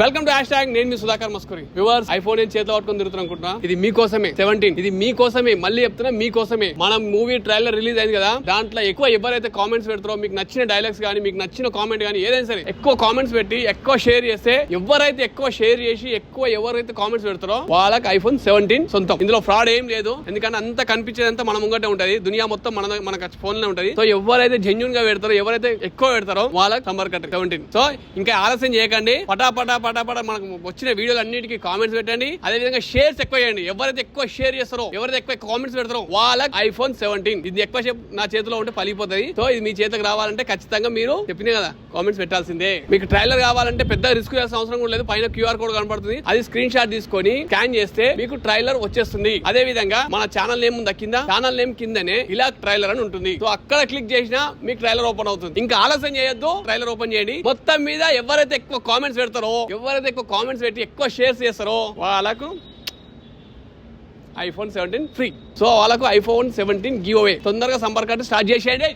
Welcome to hash tag నేను మీ Sudhakar Maskuri. Viewers, iPhone నేను చేతిలో పట్టుకొని తిరుగుతున్నా అనుకుంటున్నా. ఇది మీకోసమే 17, ఇది మీకోసమే. మళ్ళీ చెప్తున్నా, మీకోసమే. మనం మూవీ ట్రైలర్ రిలీజ్ అయింది కదా, దాంట్లో ఎక్కువ ఎవరైతే కామెంట్స్ పెడతారో, మీకు నచ్చిన డైలాగ్స్ కానీ, మీకు నచ్చిన కామెంట్ కానీ ఏదైనా సరే ఎక్కువ కామెంట్స్ పెట్టి ఎక్కువ షేర్ చేస్తే, ఎవరైతే ఎక్కువ షేర్ చేసి ఎవరైతే కామెంట్స్ పెడతారో వాళ్ళకి ఐఫోన్ 17 సొంతం. ఇందులో ఫ్రాడ్ ఏం లేదు, ఎందుకంటే అంత కనిపించేదంతా మన ముంగటే ఉంటది. దునియా మొత్తం మన ఫోన్ లో ఉంటది. సో ఎవరైతే జెన్యూన్ గా పెడతారో, ఎవరైతే ఎక్కువ పెడతారో వాళ్ళకి సంబర్ కట్ 17. సో ఇంకా ఆలస్యం చేయకండి, పటాపటా మనకు వచ్చిన వీడియోలు అన్నిటికీ కామెంట్స్ పెట్టండి. అదే విధంగా షేర్స్ ఎక్కువ చేయండి. ఎవరైతే ఎక్కువ షేర్ చేస్తారో, ఎవరైతే ఎక్కువ కామెంట్స్ పెడతారో వాళ్ళకి ఐఫోన్ 17. ఇది ఎక్కువ నా చేతిలో ఉంటే పలిపోతుంది. సో ఇది మీ చేతికి రావాలంటే ఖచ్చితంగా మీరు చెప్పినా కదా కామెంట్స్ పెట్టాల్సిందే. మీకు ట్రైలర్ కావాలంటే పెద్ద రిస్క్ చేయాల్సిన అవసరం కూడా లేదు. పైన QR కోడ్ కనపడుతుంది, అది స్క్రీన్ షాట్ తీసుకొని స్కాన్ చేస్తే మీకు ట్రైలర్ వచ్చేస్తుంది. అదే విధంగా మన ఛానల్ నేమ్ ఉందా, కింద ఛానల్ నేమ్ కిందనే ఇలా ట్రైలర్ అని ఉంటుంది. సో అక్కడ క్లిక్ చేసినా మీకు ట్రైలర్ ఓపెన్ అవుతుంది. ఇంకా ఆలస్యం చేయొద్దు, ట్రైలర్ ఓపెన్ చేయండి. మొత్తం మీద ఎవరైతే ఎక్కువ కామెంట్స్ పెడతారో, ఎవరైతే ఎక్కువ కామెంట్స్ పెట్టి ఎక్కువ షేర్స్ చేస్తారో వాళ్ళకు ఐఫోన్ 17 ఫ్రీ. సో వాళ్ళకు ఐఫోన్ 17 గివ్ అవే. తొందరగా సంపర్కాన్ని స్టార్ట్ చేసేయండి.